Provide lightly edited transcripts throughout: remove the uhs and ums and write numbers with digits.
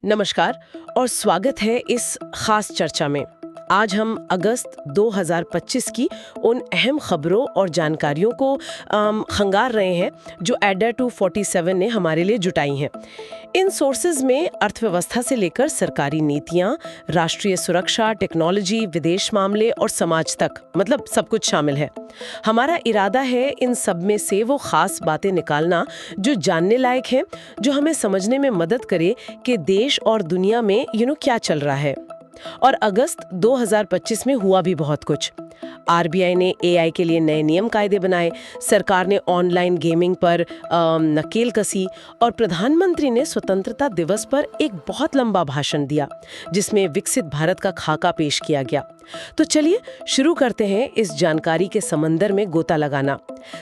नमस्कार और स्वागत है इस खास चर्चा में। आज हम अगस्त 2025 की उन अहम खबरों और जानकारियों को खंगार रहे हैं जो एडा 247 ने हमारे लिए जुटाई हैं। इन सोर्सेज में अर्थव्यवस्था से लेकर सरकारी नीतियां, राष्ट्रीय सुरक्षा, टेक्नोलॉजी, विदेश मामले और समाज तक, मतलब सब कुछ शामिल है। हमारा इरादा है इन सब में से वो खास बातें निकालना जो जानने लायक हैं, जो हमें समझने में मदद करे कि देश और दुनिया में क्या चल रहा है। और अगस्त 2025 में हुआ भी बहुत कुछ। आरबीआई ने एआई के लिए नए नियम कायदे बनाए, सरकार ने ऑनलाइन गेमिंग पर नकेल कसी और प्रधानमंत्री ने स्वतंत्रता दिवस पर एक बहुत लंबा भाषण दिया जिसमें विकसित भारत का खाका पेश किया गया। तो चलिए शुरू करते हैं इस जानकारी के समंदर में गोता लगाना।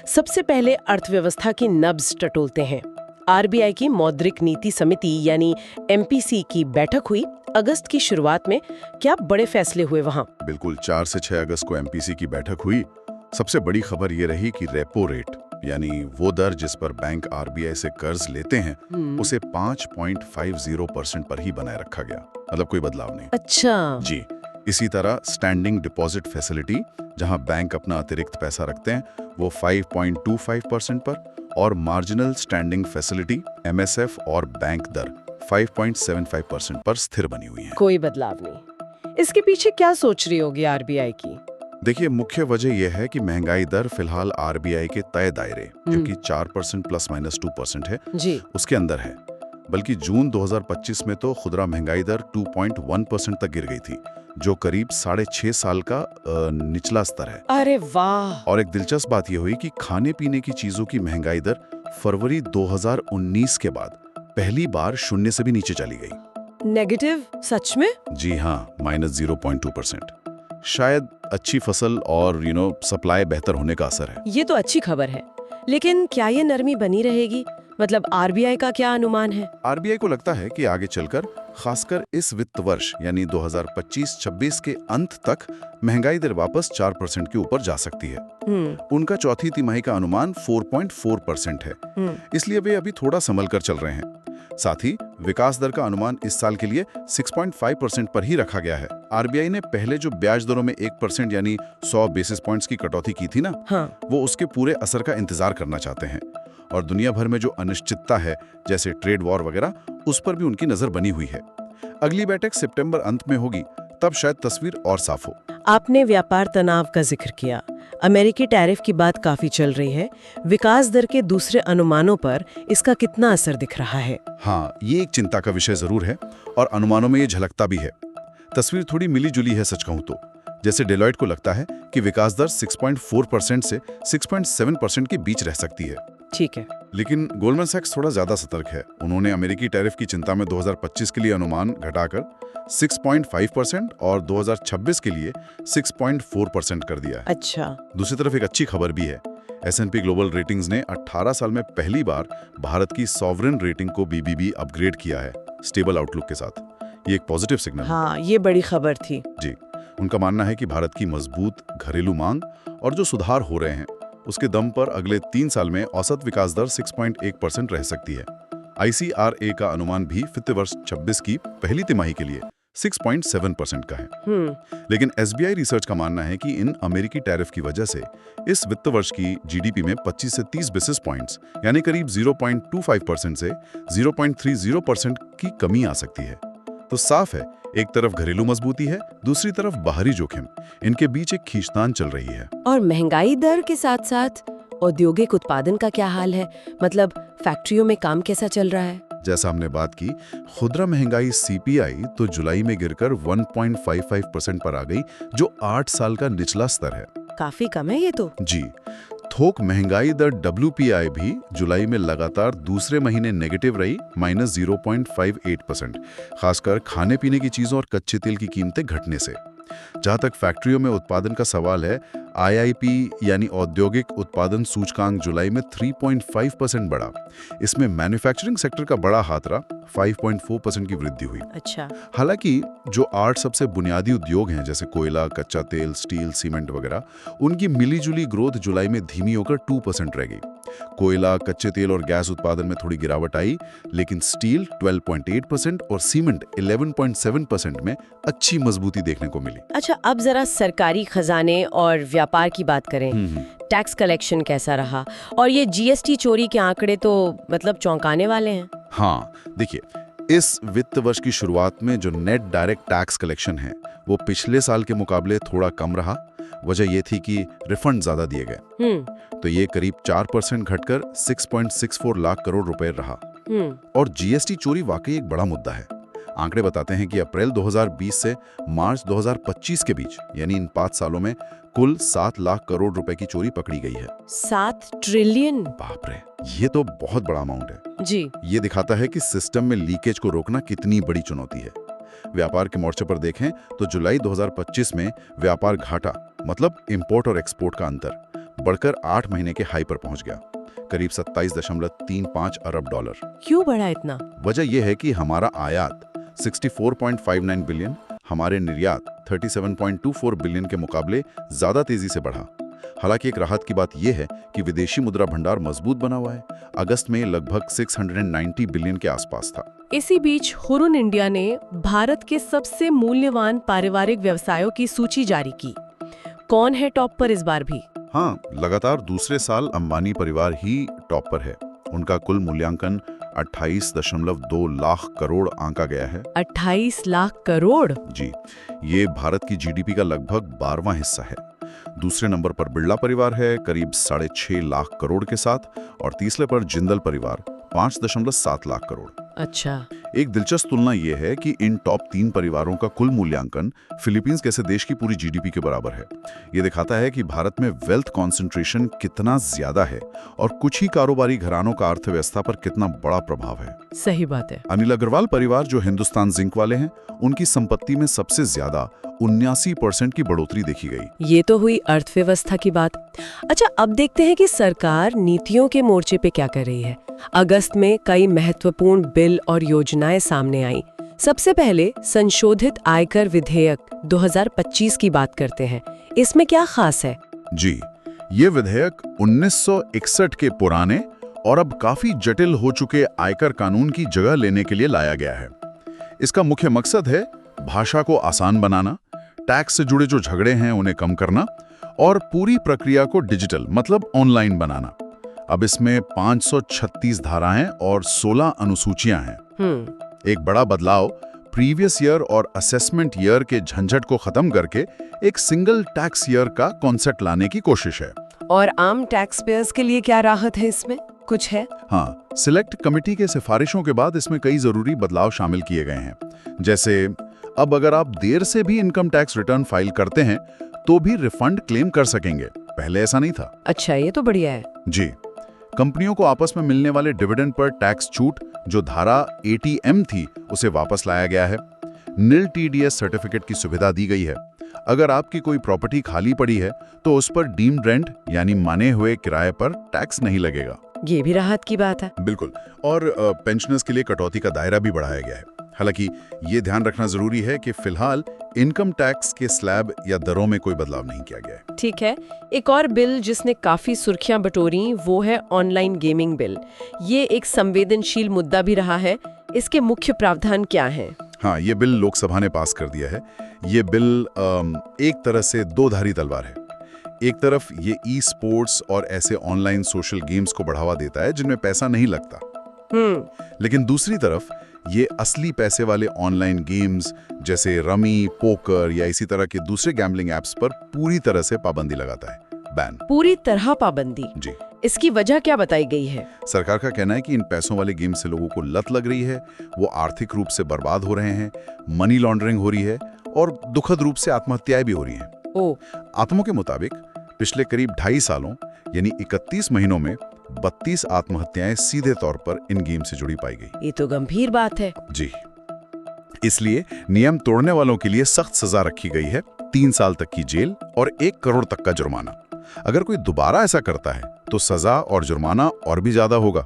सबसे पहले अर्थव्यवस्था की नब्ज टटोलते हैं। आरबीआई की मौद्रिक नीति समिति यानी एमपीसी की बैठक हुई अगस्त की शुरुआत में। क्या बड़े फैसले हुए वहां? बिल्कुल, 4 से 6 अगस्त को एमपीसी की बैठक हुई। सबसे बड़ी खबर ये रही कि रेपो रेट यानी वो दर जिस पर बैंक आरबीआई से कर्ज लेते हैं उसे 5.50% पर ही बनाए रखा गया। मतलब कोई बदलाव नहीं। अच्छा जी। इसी तरह स्टैंडिंग डिपॉजिट फैसिलिटी, जहां बैंक अपना अतिरिक्त पैसा रखते हैं, वो 5.25% पर, और मार्जिनल स्टैंडिंग फैसिलिटी एमएसएफ और बैंक दर 5.75% पर स्थिर बनी हुई है। कोई बदलाव नहीं। इसके पीछे क्या सोच रही होगी आरबीआई की? देखिए, मुख्य वजह यह है कि महंगाई दर फिलहाल आरबीआई के तय दायरे, जो कि 4% + -2% है, जी। उसके अंदर है। बल्कि जून 2025 में तो खुदरा महंगाई दर 2.1% तक गिर गई थी, जो करीब 6.5 साल का निचला स्तर है। अरे वाह! और एक दिलचस्प बात यह हुई कि खाने पीने की चीजों की महंगाई दर फरवरी 2019 के बाद पहली बार शून्य से भी नीचे चली गई। नेगेटिव? सच में? जी हाँ, -0.2%। शायद अच्छी फसल और सप्लाई बेहतर होने का असर है। ये तो अच्छी खबर है, लेकिन क्या ये नरमी बनी रहेगी? मतलब आरबीआई का क्या अनुमान है? आरबीआई को लगता है कि आगे चलकर, खासकर इस वित्त वर्ष यानी 2025-26 के अंत तक, महंगाई दर वापस 4% के ऊपर जा सकती है। उनका चौथी तिमाही का अनुमान 4.4% है। इसलिए वे अभी थोड़ा संभल कर चल रहे हैं। साथ ही विकास दर का अनुमान इस साल के लिए 6.5% पर ही रखा गया है। आरबीआई ने पहले जो ब्याज दरों में 1% यानी 100 बेसिस पॉइंट्स की कटौती की थी ना, वो उसके पूरे असर का इंतजार करना चाहते हैं। और दुनिया भर में जो अनिश्चितता है, जैसे ट्रेड वॉर वगैरह, उस पर भी उनकी नजर बनी हुई है। अगली बैठक सितंबर अंत में होगी, तब शायद तस्वीर और साफ हो। आपने व्यापार तनाव का जिक्र किया। अमेरिकी टैरिफ की बात काफी चल रही है। विकास दर के दूसरे अनुमानों पर इसका कितना असर दिख रहा है? हाँ, ये एक चिंता का विषय जरूर है और अनुमानों में ये झलकता भी है। तस्वीर थोड़ी मिली जुली है, सच कहूं तो। जैसे डेलॉयट को लगता है कि विकास दर 6.4% से 6.7% के बीच रह सकती है। ठीक है। लेकिन गोल्डमैन सैक्स थोड़ा ज्यादा सतर्क है। उन्होंने अमेरिकी टैरिफ की चिंता में 2025 के लिए अनुमान घटाकर 6.5% और 2026 के लिए 6.4% कर दिया है। अच्छा। दूसरी तरफ एक अच्छी खबर भी है। एस&पी ग्लोबल रेटिंग्स ने 18 साल में पहली बार भारत की सॉवरेन रेटिंग को BBB अपग्रेड किया है, स्टेबल आउटलुक के साथ। ये एक पॉजिटिव सिग्नल है। हाँ, ये बड़ी खबर थी। जी। उनका मानना है कि भारत की मजबूत घरेलू मांग और जो सुधार हो रहे हैं, उसके दम पर अगले 3 साल में औसत विकास दर 6.1% रह सकती है। ICRA का अनुमान भी वित्त वर्ष 26 की पहली तिमाही के लिए 6.7% का है। लेकिन SBI रिसर्च का मानना है कि इन अमेरिकी टैरिफ की वजह से इस वित्त वर्ष की जीडीपी में 25 से 30 बेसिस पॉइंट्स यानी करीब 0.25% से 0.30% की कमी आ सकती है। तो साफ है, एक तरफ घरेलू मजबूती है, दूसरी तरफ बाहरी जोखिम। इनके बीच एक खींचतान चल रही है। और महंगाई दर के साथ साथ औद्योगिक उत्पादन का क्या हाल है? मतलब फैक्ट्रियों में काम कैसा चल रहा है? जैसा हमने बात की, खुदरा महंगाई CPI तो जुलाई में गिरकर 1.55% पर आ गई, जो 8 साल का निचला स्तर है। काफी कम है ये तो। जी। थोक महंगाई दर WPI भी जुलाई में लगातार दूसरे महीने नेगेटिव रही, -0.58%, खासकर खाने पीने की चीजों और कच्चे तेल की कीमतें घटने से। जहां तक फैक्ट्रियों में उत्पादन का सवाल है, IIP यानी औद्योगिक उत्पादन सूचकांक जुलाई में 3.5% बढ़ा। इसमें मैन्युफैक्चरिंग सेक्टर का बड़ा हाथ रहा, 5.4% की वृद्धि हुई। अच्छा। हालांकि जो 8 सबसे बुनियादी उद्योग हैं जैसे कोयला, कच्चा तेल, स्टील, सीमेंट वगैरह, उनकी मिलीजुली ग्रोथ जुलाई में धीमी होकर 2% रह गई। कोयला, कच्चे तेल और गैस उत्पादन में थोड़ी गिरावट आई, लेकिन स्टील 12.8% और सीमेंट 11.7% में अच्छी मजबूती देखने को मिली। अच्छा, अब जरा सरकारी खजाने और व्यापार की बात करें। टैक्स कलेक्शन कैसा रहा? और ये GST चोरी के आंकड़े तो मतलब चौंकाने वाले हैं। हाँ, देखिए, इस वित्त वर्ष की शुरुआत में जो नेट डायरेक्ट टैक्स कलेक्शन है वो पिछले साल के मुकाबले थोड़ा कम रहा। वजह ये थी कि रिफंड ज्यादा दिए गए, तो ये करीब 4% घटकर 6.64 लाख करोड़ रुपए रहा। और GST चोरी वाकई एक बड़ा मुद्दा है। आंकड़े बताते हैं कि अप्रैल 2020 से मार्च 2025 के बीच, यानी इन 5 सालों में कुल 7 लाख करोड़ रुपए की चोरी पकड़ी गई है। 7 ट्रिलियन? बाप रे, ये तो बहुत बड़ा अमाउंट है जी। ये दिखाता है कि सिस्टम में लीकेज को रोकना कितनी बड़ी चुनौती है। व्यापार के मोर्चे पर देखें तो जुलाई 2025 में व्यापार घाटा, मतलब इंपोर्ट और एक्सपोर्ट का अंतर, बढ़कर 8 महीने के हाई पर पहुंच गया, करीब 27.35 अरब डॉलर। क्यों बढ़ा इतना? वजह यह है कि हमारा आयात 64.59 बिलियन, हमारे निर्यात 37.24 बिलियन के मुकाबले ज्यादा तेजी से बढ़ा। हालांकि एक राहत की बात यह है कि विदेशी मुद्रा भंडार मजबूत बना हुआ है। अगस्त में लगभग 690 बिलियन के आसपास था। इसी बीच हुरुन इंडिया ने भारत के सबसे मूल्यवान पारिवारिक व्यवसायों की सूची जारी की। कौन है टॉप पर इस बार भी? हाँ, लगातार दूसरे साल अंबानी परिवार ही टॉप पर है। उनका कुल मूल्यांकन 28.2 लाख करोड़ आंका गया है। 28 लाख करोड़? जी, ये भारत की GDP का लगभग 12वां हिस्सा है। दूसरे नंबर पर बिरला परिवार है करीब 6.5 लाख करोड़ के साथ, और तीसरे पर जिंदल परिवार 5.7 लाख करोड़। अच्छा। एक दिलचस्प तुलना यह है कि इन टॉप 3 परिवारों का कुल मूल्यांकन फिलीपींस जैसे देश की पूरी GDP के बराबर है। यह दिखाता है कि भारत में वेल्थ कॉन्सेंट्रेशन कितना ज्यादा है और कुछ ही कारोबारी घरानों का अर्थव्यवस्था पर कितना बड़ा प्रभाव है। सही बात है। अनिल अग्रवाल परिवार जो हिंदुस्तान जिंक वाले हैं, उनकी संपत्ति में सबसे ज्यादा 79% की बढ़ोतरी देखी गई। ये तो हुई अर्थव्यवस्था की बात। अच्छा, अब देखते हैं कि सरकार नीतियों के मोर्चे पे क्या कर रही है। अगस्त में कई महत्वपूर्ण बिल और योजनाएं सामने आई। सबसे पहले संशोधित आयकर विधेयक 2025 की बात करते हैं। इसमें क्या खास है? जी, ये विधेयक 1961 के पुराने और अब काफी जटिल हो चुके आयकर कानून की जगह लेने के लिए लाया गया है। इसका मुख्य मकसद है भाषा को आसान बनाना, टैक्स से जुड़े जो झगड़े हैं उन्हें कम करना और पूरी प्रक्रिया को डिजिटल मतलब ऑनलाइन बनाना। अब इसमें 536 धाराएं और 16 अनुसूचियां हैं। एक बड़ा बदलाव प्रीवियस ईयर और असेसमेंट ईयर के झंझट को खत्म करके एक सिंगल टैक्स ईयर का कॉन्सेप्ट लाने की कोशिश है। और आम टैक्स पेयर्स के लिए क्या राहत है इसमें? कुछ है? हाँ, सिलेक्ट कमेटी के सिफारिशों के बाद इसमें कई जरूरी बदलाव शामिल किए गए हैं। जैसे अब अगर आप देर से भी इनकम टैक्स रिटर्न फाइल करते हैं तो भी रिफंड क्लेम कर सकेंगे। पहले ऐसा नहीं था। अच्छा, ये तो बढ़िया है। जी, कंपनियों को आपस में मिलने वाले डिविडेंड पर टैक्स छूट जो धारा ATM थी उसे वापस लाया गया है। नील TDS सर्टिफिकेट की सुविधा दी गई है। अगर आपकी कोई प्रॉपर्टी खाली पड़ी है तो उस पर डीम्ड रेंट यानी माने हुए किराए पर टैक्स नहीं लगेगा। ये भी राहत की बात है। बिल्कुल। और पेंशनर्स के लिए कटौती का दायरा भी बढ़ाया गया है। हालांकि ये ध्यान रखना जरूरी है कि फिलहाल इनकम टैक्स के स्लैब या दरों में कोई बदलाव नहीं किया गया है। ठीक है। एक और बिल जिसने काफी सुर्खियां बटोरी वो है ऑनलाइन गेमिंग बिल। ये एक संवेदनशील मुद्दा भी रहा है। इसके मुख्य प्रावधान क्या हैं? हाँ, ये बिल लोकसभा ने पास कर दिया है। ये बिल एक तरह से दो-धारी तलवार है। एक तरफ ये ई-स्पोर्ट्स और ऐसे ऑनलाइन सोशल गेम्स को बढ़ावा देता है जिनमें पैसा नहीं लगता, लेकिन दूसरी तरफ ये असली पैसे वाले ऑनलाइन गेम्स जैसे रमी, पोकर या इसी तरह के दूसरे गैम्बलिंग एप्स पर पूरी तरह से पाबंदी लगाता है। बैन। पूरी तरह पाबंदी? जी। इसकी वजह क्या बताई गई है? सरकार का कहना है कि इन पैसों वाले गेम से लोगों को लत लग रही है, वो आर्थिक रूप से बर्बाद हो रहे हैं, मनी लॉन्ड्रिंग हो रही है और दुखद रूप से आत्महत्याएं भी हो रही हैं। आत्मों के मुताबिक पिछले करीब 2.5 सालों यानी 31 महीनों में 32 आत्महत्याएं सीधे तौर पर इन गेम से जुड़ी पाई गई। ये तो गंभीर बात है। जी, इसलिए नियम तोड़ने वालों के लिए सख्त सजा रखी गई है 3 साल तक की जेल और 1 करोड़ तक का जुर्माना। अगर कोई दोबारा ऐसा करता है तो सजा और जुर्माना और भी ज्यादा होगा।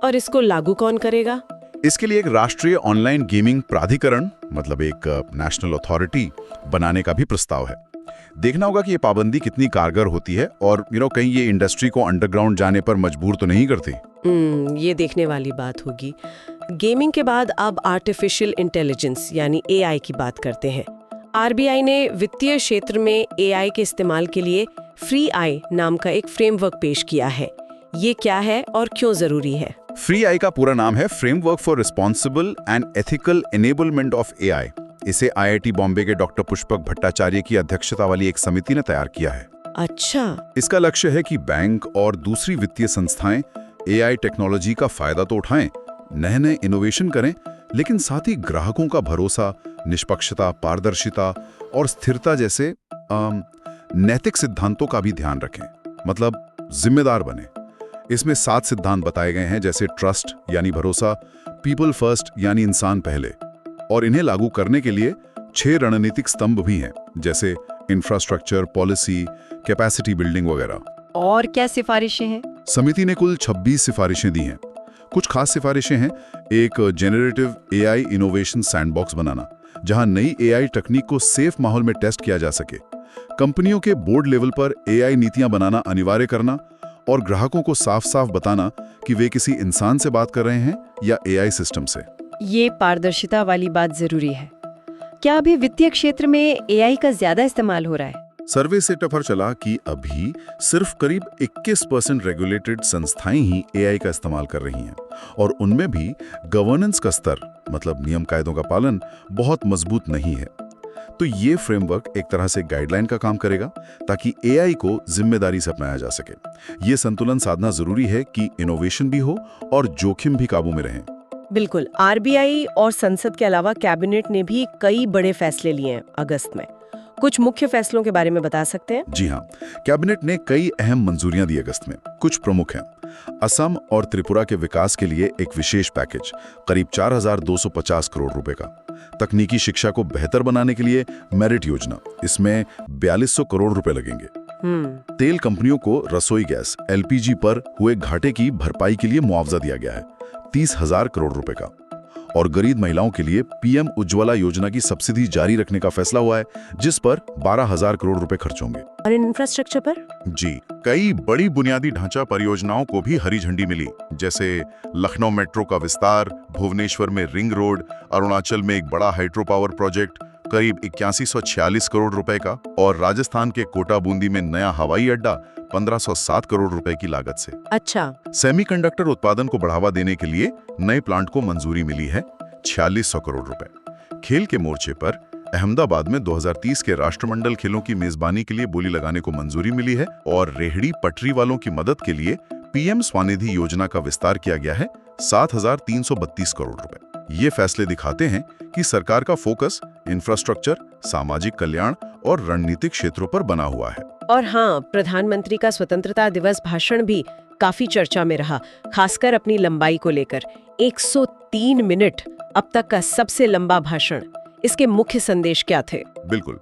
और इसको लागू कौन करेगा? इसके लिए एक राष्ट्रीय ऑनलाइन गेमिंग प्राधिकरण, मतलब एक नेशनल अथॉरिटी बनाने का भी प्रस्ताव है। देखना होगा कि ये पाबंदी कितनी कारगर होती है और कहीं ये इंडस्ट्री को अंडरग्राउंड जाने पर मजबूर तो नहीं करती। ये देखने वाली बात होगी। गेमिंग के बाद अब आर्टिफिशियल इंटेलिजेंस यानी एआई की बात करते हैं। आरबीआई ने वित्तीय क्षेत्र में एआई के इस्तेमाल के लिए फ्री आई नाम का एक फ्रेमवर्क पेश किया है। ये क्या है और क्यों जरूरी है? फ्री आई का पूरा नाम है framework for responsible and ethical enablement of AI. इसे आईआईटी बॉम्बे के डॉक्टर पुष्पक भट्टाचार्य की अध्यक्षता वाली एक समिति ने तैयार किया है। अच्छा। इसका लक्ष्य है कि बैंक और दूसरी वित्तीय संस्थाएं एआई टेक्नोलॉजी का फायदा तो उठाएं, नए नए इनोवेशन करें, लेकिन साथ ही ग्राहकों का भरोसा, निष्पक्षता, पारदर्शिता और स्थिरता जैसे नैतिक सिद्धांतों का भी ध्यान रखें, मतलब जिम्मेदार बने। इसमें 7 सिद्धांत बताए गए हैं, जैसे ट्रस्ट यानी भरोसा, पीपल फर्स्ट यानी इंसान पहले, और इन्हें लागू करने के लिए 6 रणनीतिक स्तंभ भी हैं, जैसे इंफ्रास्ट्रक्चर, पॉलिसी, कैपेसिटी बिल्डिंग वगैरह। और क्या सिफारिशें हैं? समिति ने कुल 26 सिफारिशें दी हैं। कुछ खास सिफारिशें हैं। एक जेनरेटिव एआई इनोवेशन सैंडबॉक्स बनाना, जहां नई एआई तकनीक को सेफ माहौल में टेस्ट किया जा सके। कंपनियों के बोर्ड लेवल पर एआई नीतियां बनाना अनिवार्य करना और ग्राहकों को साफ साफ बताना कि वे किसी इंसान से बात कर रहे हैं या एआई सिस्टम से। ये पारदर्शिता वाली बात जरूरी है। क्या अभी वित्तीय क्षेत्र में एआई का ज्यादा इस्तेमाल हो रहा है? सर्वे से पता चला कि अभी सिर्फ करीब 21% रेगुलेटेड संस्थाएं ही एआई का इस्तेमाल कर रही हैं, और उनमें भी गवर्नेंस का स्तर, मतलब नियम कायदों का पालन, बहुत मजबूत नहीं है। तो ये फ्रेमवर्क एक तरह से गाइडलाइन का काम करेगा ताकि एआई को जिम्मेदारी से अपनाया जा सके। ये संतुलन साधना जरूरी है कि इनोवेशन भी हो और जोखिम भी काबू में रहें। बिल्कुल। आरबीआई और संसद के अलावा कैबिनेट ने भी कई बड़े फैसले लिए हैं अगस्त में। कुछ मुख्य फैसलों के बारे में बता सकते हैं? जी हाँ, कैबिनेट ने कई अहम मंजूरियां दी अगस्त में। कुछ प्रमुख हैं। असम और त्रिपुरा के विकास के लिए एक विशेष पैकेज, करीब 4,250 करोड़ रुपए का। तकनीकी शिक्षा को बेहतर बनाने के लिए मेरिट योजना, इसमें 4,200 करोड़ रुपए लगेंगे। तेल कंपनियों को रसोई गैस एलपीजी पर हुए घाटे की भरपाई के लिए मुआवजा दिया गया है, 30,000 करोड़ रुपए का। और गरीब महिलाओं के लिए पीएम उज्ज्वला योजना की सब्सिडी जारी रखने का फैसला हुआ है, जिस पर 12,000 करोड़ रुपए खर्च होंगे। और इंफ्रास्ट्रक्चर पर? जी, कई बड़ी बुनियादी ढांचा परियोजनाओं को भी हरी झंडी मिली, जैसे लखनऊ मेट्रो का विस्तार, भुवनेश्वर में रिंग रोड, अरुणाचल में एक बड़ा हाइड्रो पावर प्रोजेक्ट करीब 8146 करोड़ रुपए का, और राजस्थान के कोटा बूंदी में नया हवाई अड्डा 1507 करोड़ रुपए की लागत से। अच्छा। सेमीकंडक्टर उत्पादन को बढ़ावा देने के लिए नए प्लांट को मंजूरी मिली है, 4600 करोड़ रुपए। खेल के मोर्चे पर अहमदाबाद में 2030 के राष्ट्रमंडल खेलों की मेजबानी के लिए बोली लगाने को मंजूरी मिली है, और रेहड़ी पटरी वालों की मदद के लिए पीएम स्वनिधि योजना का विस्तार किया गया है, 7,332 करोड़ रुपए। ये फैसले दिखाते हैं कि सरकार का फोकस इंफ्रास्ट्रक्चर, सामाजिक कल्याण और रणनीतिक क्षेत्रों पर बना हुआ है। और हाँ, प्रधानमंत्री का स्वतंत्रता दिवस भाषण भी काफी चर्चा में रहा, खासकर अपनी लंबाई को लेकर। 103 मिनट, अब तक का सबसे लंबा भाषण। इसके मुख्य संदेश क्या थे? बिल्कुल,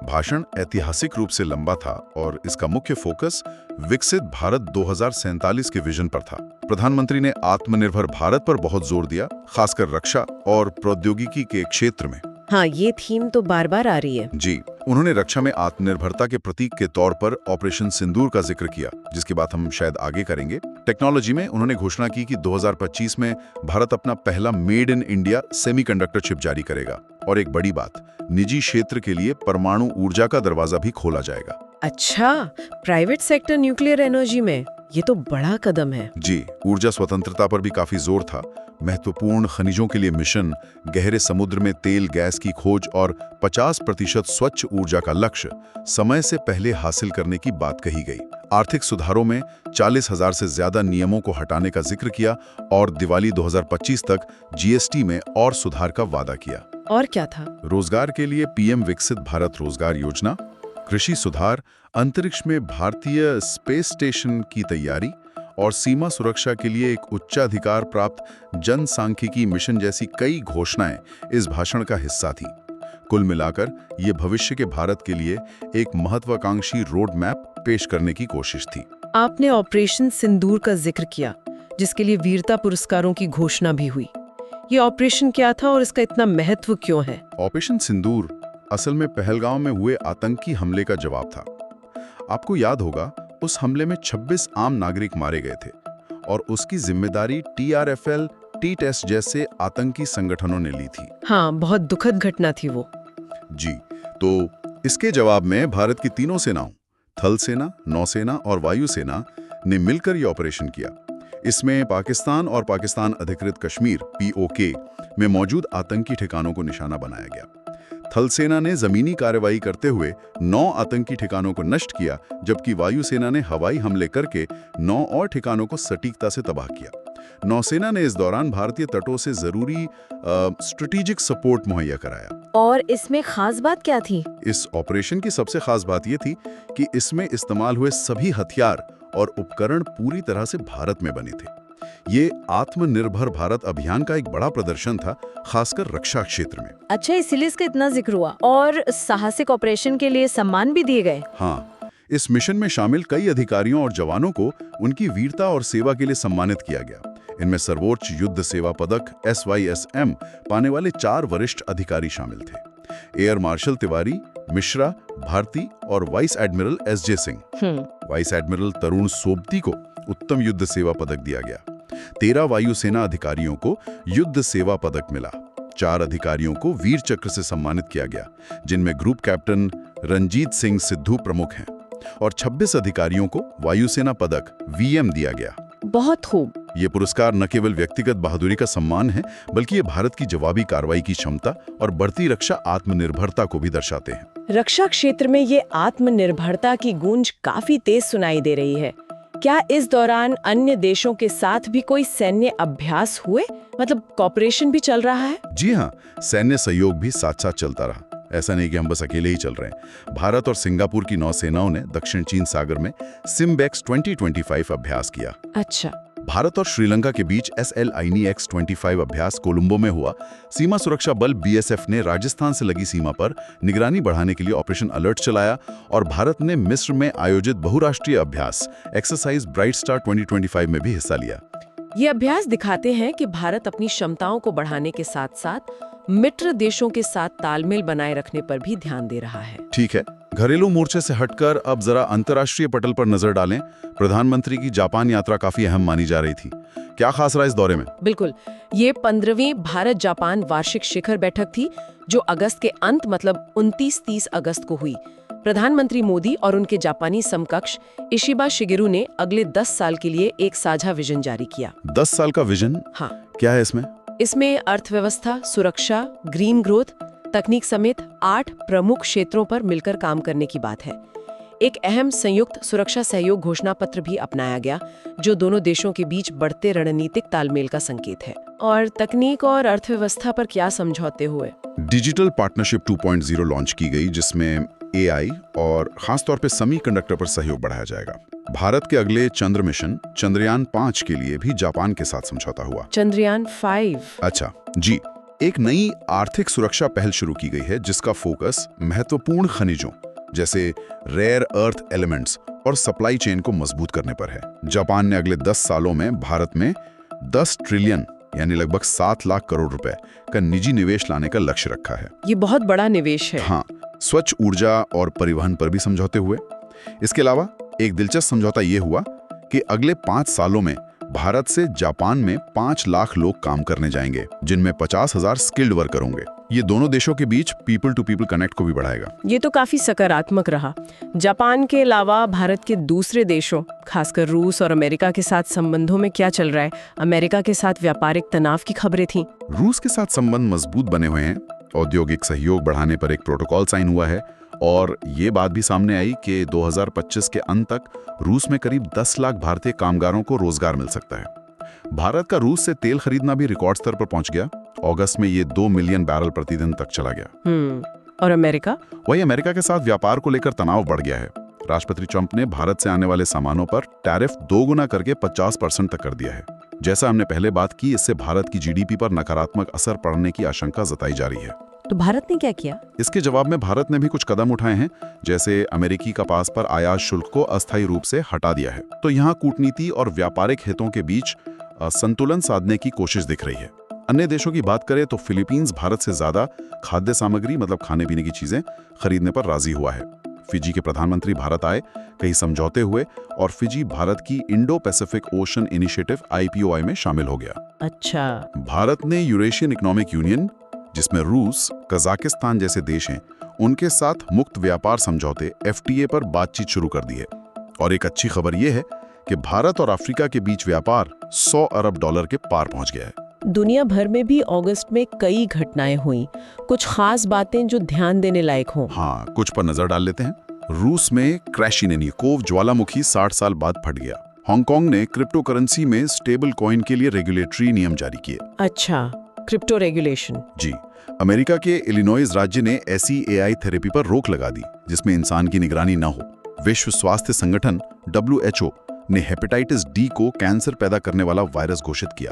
भाषण ऐतिहासिक रूप से लंबा था और इसका मुख्य फोकस विकसित भारत 2047 के विजन पर था। प्रधानमंत्री ने आत्मनिर्भर भारत पर बहुत जोर दिया, खासकर रक्षा और प्रौद्योगिकी के क्षेत्र में। हाँ, ये थीम तो बार बार आ रही है। जी, उन्होंने रक्षा में आत्मनिर्भरता के प्रतीक के तौर पर ऑपरेशन सिंदूर का जिक्र किया, जिसकी बात हम शायद आगे करेंगे। टेक्नोलॉजी में उन्होंने घोषणा की कि 2025 में भारत अपना पहला made in India semiconductor chip जारी करेगा, और एक बड़ी बात, निजी क्षेत्र के लिए परमाणु ऊर्जा का दरवाजा भी खोला जाएगा। अच्छा, प्राइवेट सेक्टर न्यूक्लियर एनर्जी में, ये तो बड़ा कदम है। जी, ऊर्जा स्वतंत्रता पर भी काफी जोर था। महत्वपूर्ण खनिजों के लिए मिशन, गहरे समुद्र में तेल गैस की खोज और 50% स्वच्छ ऊर्जा का लक्ष्य समय से पहले हासिल करने की बात कही गई। आर्थिक सुधारों में 40,000 से ज्यादा नियमों को हटाने का जिक्र किया और दिवाली 2025 तक जीएसटी में और सुधार का वादा किया। और क्या था? रोजगार के लिए पीएम विकसित भारत रोजगार योजना, कृषि सुधार, अंतरिक्ष में भारतीय स्पेस स्टेशन की तैयारी और सीमा सुरक्षा के लिए एक उच्चाधिकार प्राप्त जनसांख्यिकी मिशन जैसी कई घोषणाएं इस भाषण का हिस्सा थी। कुल मिलाकर ये भविष्य के भारत के लिए एक महत्वाकांक्षी रोड मैप पेश करने की कोशिश थी। आपने ऑपरेशन सिंदूर का जिक्र किया, जिसके लिए वीरता पुरस्कारों की घोषणा भी हुई। ये ऑपरेशन क्या था और इसका इतना महत्व क्यों है? ऑपरेशन सिंदूर असल में पहलगांव में हुए आतंकी हमले का जवाब था। आपको याद होगा, उस हमले में 26 आम नागरिक मारे गए थे और उसकी जिम्मेदारी TRFL, T-TESS जैसे आतंकी संगठनों ने ली थी। हाँ, बहुत दुखद घटना थी वो। जी, तो इसके जवाब में भारत की तीनों सेनाओं, थल सेना, नौसेना और वायुसेना ने मिलकर यह ऑपरेशन किया। इसमें पाकिस्तान और पाकिस्तान अधिकृत कश्मीर POK में मौजूद आतंकी ठिकानों को निशाना बनाया गया। थल सेना ने जमीनी कार्रवाई करते हुए 9 आतंकी ठिकानों को नष्ट किया, जबकि वायुसेना ने हवाई हमले करके 9 और ठिकानों को सटीकता से तबाह किया। नौसेना ने इस दौरान भारतीय तटों से जरूरी स्ट्रेटेजिक सपोर्ट मुहैया कराया। और इसमें खास बात क्या थी? इस ऑपरेशन की सबसे खास बात यह थी कि इसमें इस्तेमाल हुए सभी हथियार और उपकरण पूरी तरह से भारत में बने थे। ये आत्मनिर्भर भारत अभियान का एक बड़ा प्रदर्शन था, खासकर रक्षा क्षेत्र में। अच्छा, इसलिए इसका इतना जिक्र हुआ और साहसिक ऑपरेशन के लिए सम्मान भी दिए गए। हाँ, इस मिशन में शामिल कई अधिकारियों और जवानों को उनकी वीरता और सेवा के लिए सम्मानित किया गया। इनमें सर्वोच्च युद्ध सेवा पदक SYSM पाने वाले 4 वरिष्ठ अधिकारी शामिल थे। एयर मार्शल तिवारी, मिश्रा, भारती और vice admiral SJ Singh. Vice admiral Tarun Sobti को उत्तम युद्ध सेवा पदक दिया गया। 13 वायुसेना अधिकारियों को युद्ध सेवा पदक मिला। 4 अधिकारियों को वीर चक्र से सम्मानित किया गया, जिनमें ग्रुप कैप्टन रंजीत सिंह सिद्धू प्रमुख हैं, और 26 अधिकारियों को वायुसेना पदक VM दिया गया। बहुत खूब। ये पुरस्कार न केवल व्यक्तिगत बहादुरी का सम्मान है, बल्कि ये भारत की जवाबी कार्रवाई की क्षमता और बढ़ती रक्षा आत्मनिर्भरता को भी दर्शाते हैं। रक्षा क्षेत्र में ये आत्मनिर्भरता की गूंज काफी तेज सुनाई दे रही है। क्या इस दौरान अन्य देशों के साथ भी कोई सैन्य अभ्यास हुए, मतलब कॉपरेशन भी चल रहा है? जी हाँ, सैन्य सहयोग भी साथ साथ चलता रहा। ऐसा नहीं कि हम बस अकेले ही चल रहे हैं। भारत और सिंगापुर की नौसेनाओं ने दक्षिण चीन सागर में सिम्बेक्स 2025 अभ्यास किया। अच्छा। भारत और श्रीलंका के बीच SLINEX-25 अभ्यास कोलंबो में हुआ। सीमा सुरक्षा बल BSF ने राजस्थान से लगी सीमा पर निगरानी बढ़ाने के लिए ऑपरेशन अलर्ट चलाया, और भारत ने मिस्र में आयोजित बहुराष्ट्रीय अभ्यास एक्सरसाइज ब्राइट स्टार 2025 में भी हिस्सा लिया। ये अभ्यास दिखाते हैं कि भारत अपनी क्षमताओं को बढ़ाने के साथ साथ मित्र देशों के साथ तालमेल बनाए रखने पर भी ध्यान दे रहा है। ठीक है, घरेलू मोर्चे से हटकर अब जरा अंतर्राष्ट्रीय पटल पर नजर डालें। प्रधानमंत्री की जापान यात्रा काफी अहम मानी जा रही थी। क्या खास रहा इस दौरे में? बिल्कुल, ये 15वीं भारत जापान वार्षिक शिखर बैठक थी, जो अगस्त के अंत मतलब 29-30 अगस्त को हुई। प्रधानमंत्री मोदी और उनके जापानी समकक्ष इशिबा शिगेरू ने अगले 10 साल के लिए एक साझा विजन जारी किया। 10 साल का विजन? हाँ। क्या है इसमें? इसमें अर्थव्यवस्था, सुरक्षा, ग्रीन ग्रोथ, तकनीक समेत 8 प्रमुख क्षेत्रों पर मिलकर काम करने की बात है। एक अहम संयुक्त सुरक्षा सहयोग घोषणा पत्र भी अपनाया गया, जो दोनों देशों के बीच बढ़ते रणनीतिक तालमेल का संकेत है। और तकनीक और अर्थव्यवस्था पर क्या समझौते हुए? डिजिटल पार्टनरशिप 2.0 लॉन्च की गई, जिसमें AI और खासतौर पे सेमीकंडक्टर पर सहयोग बढ़ाया जाएगा। भारत के अगले चंद्र मिशन चंद्रयान 5 के लिए भी जापान के साथ समझौता हुआ। चंद्रयान 5? अच्छा जी, एक नई आर्थिक सुरक्षा पहल शुरू की गई है, जिसका फोकस महत्वपूर्ण खनिजों जैसे रेयर अर्थ एलिमेंट्स और सप्लाई चेन को मजबूत करने पर है। जापान ने अगले 10 सालों में भारत में 10 ट्रिलियन यानी लगभग 7 लाख करोड़ रुपए का निजी निवेश लाने का लक्ष्य रखा है। ये बहुत बड़ा निवेश है। हाँ, स्वच्छ ऊर्जा और परिवहन पर भी समझौते हुए। इसके अलावा एक दिलचस्प समझौता ये हुआ कि अगले 5 सालों में भारत से जापान में 5 लाख लोग काम करने जाएंगे, जिनमें 50,000 स्किल्ड वर्कर होंगे। ये दोनों देशों के बीच पीपल टू पीपल कनेक्ट को भी बढ़ाएगा। ये तो काफी सकारात्मक रहा। जापान के अलावा भारत के दूसरे देशों, खासकर रूस और अमेरिका के साथ संबंधों में क्या चल रहा है? अमेरिका के साथ व्यापारिक तनाव की खबरें थीं। रूस के साथ संबंध मजबूत बने हुए हैं। औद्योगिक सहयोग बढ़ाने पर एक प्रोटोकॉल साइन हुआ है, और ये बात भी सामने आई कि 2025 के अंत तक रूस में करीब 10 लाख भारतीय कामगारों को रोजगार मिल सकता है। भारत का रूस से तेल खरीदना भी रिकॉर्ड स्तर पर पहुंच गया। अगस्त में ये 2 मिलियन बैरल प्रतिदिन तक चला गया। और अमेरिका? वही अमेरिका के साथ व्यापार को लेकर तनाव बढ़ गया है। राष्ट्रपति ट्रंप ने भारत से आने वाले सामानों पर टैरिफ 2 गुना करके 50% तक कर दिया है। जैसा हमने पहले बात की, इससे भारत की GDP पर नकारात्मक असर पड़ने की आशंका जताई जा रही है। तो भारत ने क्या किया? इसके जवाब में भारत ने भी कुछ कदम उठाए हैं, जैसे अमेरिकी कपास पर आयात शुल्क को अस्थायी रूप से हटा दिया है। तो यहाँ कूटनीति और व्यापारिक हितों के बीच संतुलन साधने की कोशिश दिख रही है। अन्य देशों की बात करें तो फिलीपींस भारत से ज्यादा खाद्य सामग्री मतलब खाने पीने की चीजें खरीदने पर राजी हुआ है। फिजी के प्रधानमंत्री भारत आए, कई समझौते हुए और फिजी भारत की Indo Pacific ocean initiative IPOI में शामिल हो गया। अच्छा। भारत ने यूरेशियन इकोनॉमिक यूनियन, जिसमें रूस, कजाकिस्तान जैसे देश हैं, उनके साथ मुक्त व्यापार समझौते FTA पर बातचीत शुरू कर दी है। और एक अच्छी खबर यह है कि भारत और अफ्रीका के बीच व्यापार $100 अरब के पार पहुंच गया है। दुनिया भर में भी अगस्त में कई घटनाएं हुई, कुछ खास बातें जो ध्यान देने लायक हों। हाँ, कुछ पर नजर डाल लेते हैं। रूस में क्रैशिनेनिकोव ज्वालामुखी 60 साल बाद फट गया। हांगकांग ने क्रिप्टो करेंसी में स्टेबल कॉइन के लिए रेगुलेटरी नियम जारी किए। अच्छा, क्रिप्टो रेगुलेशन। जी। अमेरिका के इलिनॉइस राज्य ने ऐसी AI थेरेपी पर रोक लगा दी जिसमें इंसान की निगरानी न हो। विश्व स्वास्थ्य संगठन WHO ने हेपेटाइटिस D को कैंसर पैदा करने वाला वायरस घोषित किया।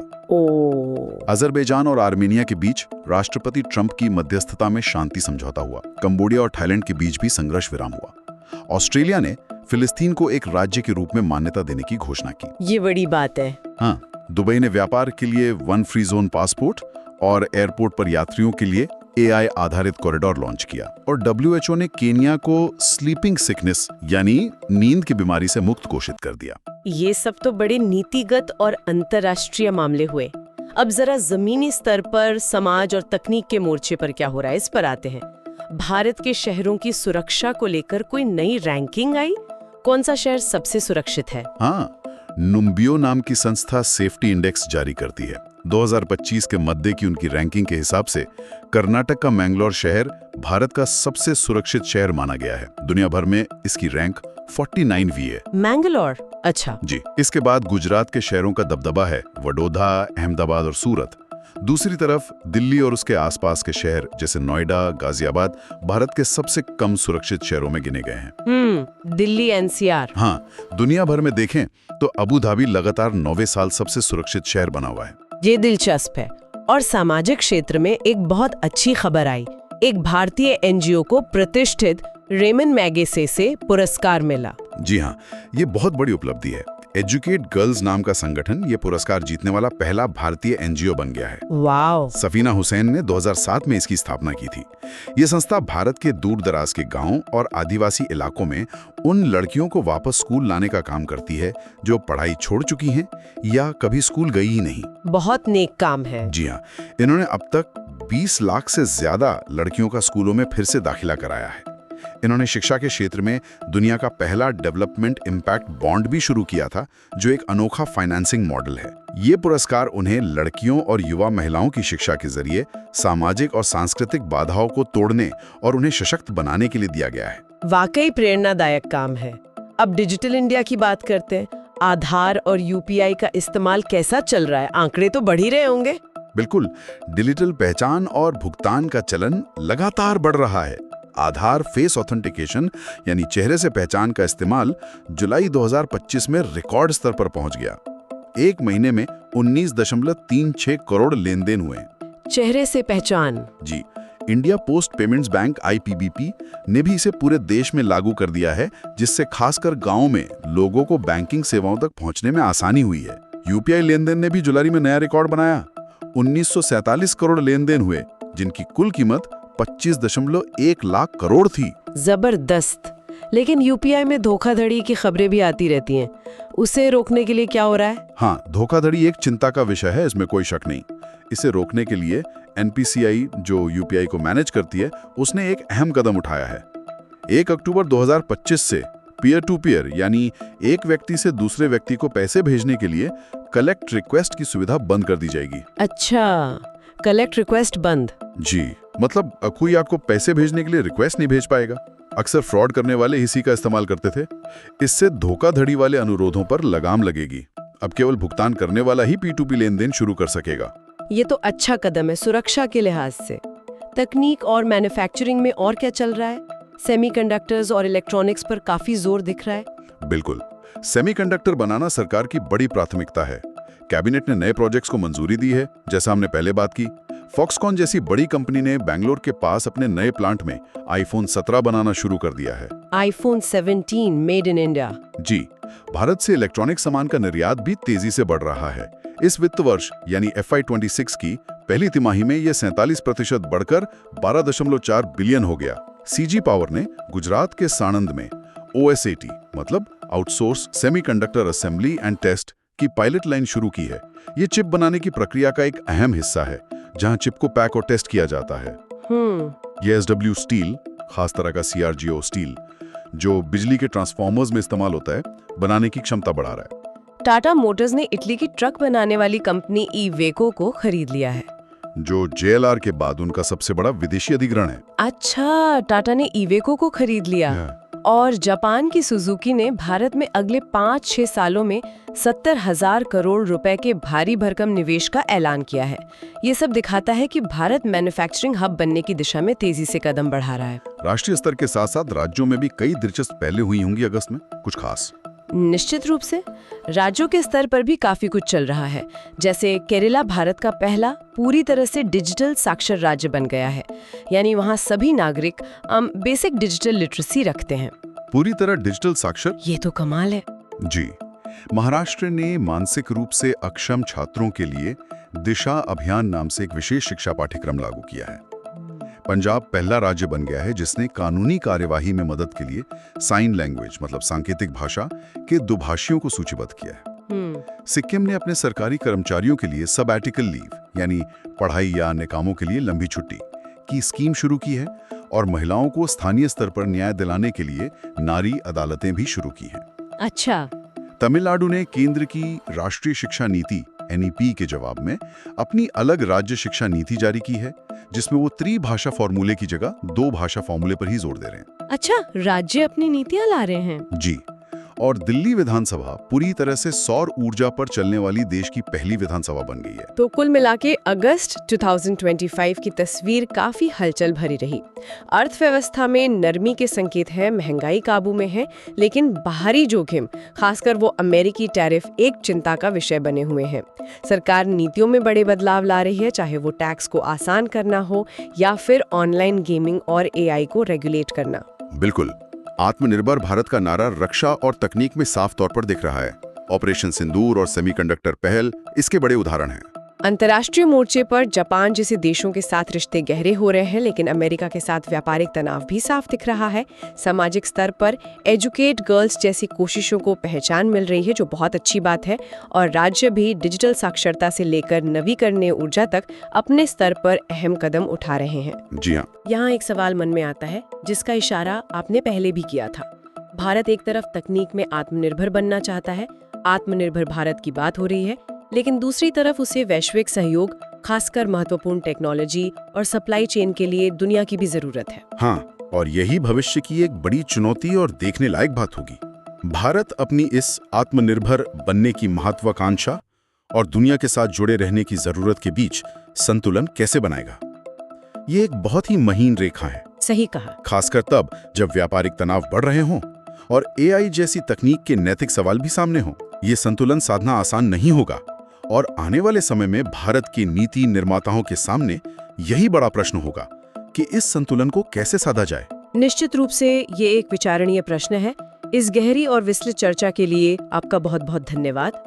अजरबैजान और आर्मेनिया के बीच राष्ट्रपति ट्रंप की मध्यस्थता में शांति समझौता हुआ। कंबोडिया और थाईलैंड के बीच भी संघर्ष विराम हुआ। ऑस्ट्रेलिया ने फिलिस्तीन को एक राज्य के रूप में मान्यता देने की घोषणा की। ये बड़ी बात है। हाँ, दुबई ने व्यापार के लिए 1 फ्री जोन पासपोर्ट और एयरपोर्ट पर यात्रियों के लिए AI आधारित कॉरिडोर लॉन्च किया। और WHO ने केन्या को स्लीपिंग सिकनेस यानी नींद की बीमारी से मुक्त घोषित कर दिया। ये सब तो बड़े नीतिगत और अंतर्राष्ट्रीय मामले हुए। अब जरा जमीनी स्तर पर समाज और तकनीक के मोर्चे पर क्या हो रहा है, इस पर आते हैं। भारत के शहरों की सुरक्षा को लेकर कोई नई रैंकिंग आई? कौन सा शहर सबसे सुरक्षित है? हाँ, नुम्बियो नाम की संस्था सेफ्टी इंडेक्स जारी करती है। 2025 के मध्य की उनकी रैंकिंग के हिसाब से कर्नाटक का मैंगलोर शहर भारत का सबसे सुरक्षित शहर माना गया है। दुनिया भर में इसकी रैंक 49वीं है। मैंगलोर? अच्छा जी। इसके बाद गुजरात के शहरों का दबदबा है वडोदरा, अहमदाबाद और सूरत। दूसरी तरफ दिल्ली और उसके आसपास के शहर जैसे नोएडा, गाजियाबाद भारत के सबसे कम सुरक्षित शहरों में गिने गए हैं। दिल्ली NCR। हाँ, दुनिया भर में देखें तो अबू धाबी लगातार 9वें साल सबसे सुरक्षित शहर बना हुआ है। ये दिलचस्प है। और सामाजिक क्षेत्र में एक बहुत अच्छी खबर आई। एक भारतीय NGO को प्रतिष्ठित रेमन मैगेसे से पुरस्कार मिला। जी हाँ, ये बहुत बड़ी उपलब्धि है। एजुकेट गर्ल्स नाम का संगठन ये पुरस्कार जीतने वाला पहला भारतीय NGO बन गया है। वाव। सफीना हुसैन ने 2007 में इसकी स्थापना की थी। ये संस्था भारत के दूर दराज के गांवों और आदिवासी इलाकों में उन लड़कियों को वापस स्कूल लाने का काम करती है जो पढ़ाई छोड़ चुकी हैं या कभी स्कूल गई ही नहीं। बहुत नेक काम है। जी हाँ, इन्होंने अब तक 20 लाख से ज्यादा लड़कियों का स्कूलों में फिर से दाखिला कराया है। इन्होंने शिक्षा के क्षेत्र में दुनिया का पहला डेवलपमेंट इम्पैक्ट बॉन्ड भी शुरू किया था, जो एक अनोखा फाइनेंसिंग मॉडल है। ये पुरस्कार उन्हें लड़कियों और युवा महिलाओं की शिक्षा के जरिए सामाजिक और सांस्कृतिक बाधाओं को तोड़ने और उन्हें सशक्त बनाने के लिए दिया गया है। वाकई प्रेरणादायक काम है। अब डिजिटल इंडिया की बात करते हैं। आधार और UPI का इस्तेमाल कैसा चल रहा है? आंकड़े तो बढ़ ही रहे होंगे। बिल्कुल, डिजिटल पहचान और भुगतान का चलन लगातार बढ़ रहा है। आधार फेस ऑथेंटिकेशन यानी चेहरे से पहचान का इस्तेमाल जुलाई 2025 में रिकॉर्ड स्तर पर पहुंच गया। एक महीने में 19.36 करोड़ लेन देन हुए। चेहरे से पहचान? जी। India post payments bank IPBP ने भी इसे पूरे देश में लागू कर दिया है, जिससे खासकर गांवों में लोगों को बैंकिंग सेवाओं तक पहुंचने में आसानी हुई है। UPI लेन देन ने भी जुलाई में नया रिकॉर्ड बनाया। 1947 करोड़ लेन देन हुए, जिनकी कुल कीमत 25.1 लाख करोड़ थी। जबरदस्त। लेकिन UPI में धोखाधड़ी की खबरें भी आती रहती हैं। उसे रोकने के लिए क्या हो रहा है? हाँ, धोखाधड़ी एक चिंता का विषय है, इसमें कोई शक नहीं। इसे रोकने के लिए NPCI, जो UPI को मैनेज करती है, उसने एक अहम कदम उठाया है। 1 अक्टूबर 2025 से पीयर टू पीयर यानी एक व्यक्ति से दूसरे व्यक्ति को पैसे भेजने के लिए कलेक्ट रिक्वेस्ट की सुविधा बंद कर दी जाएगी। अच्छा, कलेक्ट रिक्वेस्ट बंद? जी, मतलब कोई आपको पैसे भेजने के लिए रिक्वेस्ट नहीं भेज पाएगा। अक्सर फ्रॉड करने वाले इसी का इस्तेमाल करते थे। इससे धोखाधड़ी वाले अनुरोधों पर लगाम लगेगी। अब केवल भुगतान करने वाला ही P2P लेन देन शुरू कर सकेगा। ये तो अच्छा कदम है सुरक्षा के लिहाज से। तकनीक और मैन्युफैक्चरिंग में और क्या चल रहा है? सेमीकंडक्टर्स और इलेक्ट्रॉनिक्स पर काफी जोर दिख रहा है। बिल्कुल, सेमीकंडक्टर बनाना सरकार की बड़ी प्राथमिकता है। कैबिनेट ने नए प्रोजेक्ट्स को मंजूरी दी है, जैसा हमने पहले बात की। फॉक्सकॉन जैसी बड़ी कंपनी ने बेंगलोर के पास अपने नए प्लांट में आईफोन 17 बनाना शुरू कर दिया है। iPhone 17 made in India. जी, भारत से इलेक्ट्रॉनिक सामान का निर्यात भी तेजी से बढ़ रहा है। इस वित्त वर्ष यानी FY26 की पहली तिमाही में यह 47% बढ़कर 12.4 बिलियन हो गया। CG पावर ने गुजरात के साणंद में OSAT मतलब outsource semiconductor assembly and test की पायलट लाइन शुरू की है। ये चिप बनाने की प्रक्रिया का एक अहम हिस्सा है, जहां चिप को पैक और टेस्ट किया जाता है। ये SW स्टील, खास तरह का CRGO स्टील, जो बिजली के ट्रांसफॉर्मर्स में इस्तेमाल होता है, बनाने की क्षमता बढ़ा रहा है। टाटा मोटर्स ने इटली की ट्रक बनाने वाली कंपनी इवेको को खरीद लिया है, जो JLR के बाद उनका सबसे बड़ा विदेशी अधिग्रहण है। अच्छा, टाटा ने इवेको को खरीद लिया। और जापान की सुजुकी ने भारत में अगले 5-6 सालों में 70,000 करोड़ रुपए के भारी भरकम निवेश का ऐलान किया है। ये सब दिखाता है कि भारत मैन्युफैक्चरिंग हब बनने की दिशा में तेजी से कदम बढ़ा रहा है। राष्ट्रीय स्तर के साथ साथ राज्यों में भी कई दिलचस्प पहले हुई होंगी अगस्त में, कुछ खास। निश्चित रूप से राज्यों के स्तर पर भी काफी कुछ चल रहा है। जैसे केरला भारत का पहला पूरी तरह से डिजिटल साक्षर राज्य बन गया है, यानी वहाँ सभी नागरिक बेसिक डिजिटल लिटरेसी रखते हैं। पूरी तरह डिजिटल साक्षर? ये तो कमाल है। जी, महाराष्ट्र ने मानसिक रूप से अक्षम छात्रों के लिए दिशा अभियान नाम से एक विशेष शिक्षा पाठ्यक्रम लागू किया है। पंजाब पहला राज्य बन गया है जिसने कानूनी कार्यवाही में मदद के लिए साइन लैंग्वेज मतलब सांकेतिक भाषा के दुभाषियों को सूचीबद्ध किया है। सिक्किम ने अपने सरकारी कर्मचारियों के लिए सबैटिकल लीव यानी पढ़ाई या अन्य कामों के लिए लंबी छुट्टी की स्कीम शुरू की है और महिलाओं को स्थानीय स्तर पर न्याय दिलाने के लिए नारी अदालतें भी शुरू की हैं। अच्छा। तमिलनाडु ने केंद्र की राष्ट्रीय शिक्षा नीति NEP के जवाब में अपनी अलग राज्य शिक्षा नीति जारी की है, जिसमें वो त्रिभाषा फॉर्मूले की जगह 2 भाषा फॉर्मूले पर ही जोर दे रहे हैं। अच्छा, राज्य अपनी नीतियां ला रहे हैं। जी, और दिल्ली विधानसभा पूरी तरह से सौर ऊर्जा पर चलने वाली देश की पहली विधानसभा बन गई है। तो कुल मिलाके अगस्त 2025 की तस्वीर काफी हलचल भरी रही। अर्थव्यवस्था में नरमी के संकेत हैं, महंगाई काबू में है, लेकिन बाहरी जोखिम, खासकर वो अमेरिकी टैरिफ, एक चिंता का विषय बने हुए हैं। सरकार नीतियों में बड़े बदलाव ला रही है, चाहे वो टैक्स को आसान करना हो या फिर ऑनलाइन गेमिंग और AI को रेगुलेट करना। बिल्कुल, आत्मनिर्भर भारत का नारा रक्षा और तकनीक में साफ तौर पर दिख रहा है। ऑपरेशन सिंदूर और सेमीकंडक्टर पहल इसके बड़े उदाहरण हैं। अंतर्राष्ट्रीय मोर्चे पर जापान जैसे देशों के साथ रिश्ते गहरे हो रहे हैं, लेकिन अमेरिका के साथ व्यापारिक तनाव भी साफ दिख रहा है। सामाजिक स्तर पर एजुकेट गर्ल्स जैसी कोशिशों को पहचान मिल रही है, जो बहुत अच्छी बात है। और राज्य भी डिजिटल साक्षरता से लेकर नवीकरणीय ऊर्जा तक अपने स्तर पर अहम कदम उठा रहे हैं। जी हाँ। यहाँ एक सवाल मन में आता है, जिसका इशारा आपने पहले भी किया था। भारत एक तरफ तकनीक में आत्मनिर्भर बनना चाहता है, आत्मनिर्भर भारत की बात हो रही है, लेकिन दूसरी तरफ उसे वैश्विक सहयोग, खासकर महत्वपूर्ण टेक्नोलॉजी और सप्लाई चेन के लिए दुनिया की भी जरूरत है। हाँ, और यही भविष्य की एक बड़ी चुनौती और देखने लायक बात होगी। भारत अपनी इस आत्मनिर्भर बनने की महत्वाकांक्षा और दुनिया के साथ जुड़े रहने की जरूरत के बीच संतुलन कैसे बनाएगा? ये एक बहुत ही महीन रेखा है। सही कहा। खासकर तब जब व्यापारिक तनाव बढ़ रहे हों और AI जैसी तकनीक के नैतिक सवाल भी सामने हों। ये संतुलन साधना आसान नहीं होगा और आने वाले समय में भारत के नीति निर्माताओं के सामने यही बड़ा प्रश्न होगा कि इस संतुलन को कैसे साधा जाए। निश्चित रूप से ये एक विचारणीय प्रश्न है। इस गहरी और विस्तृत चर्चा के लिए आपका बहुत बहुत धन्यवाद।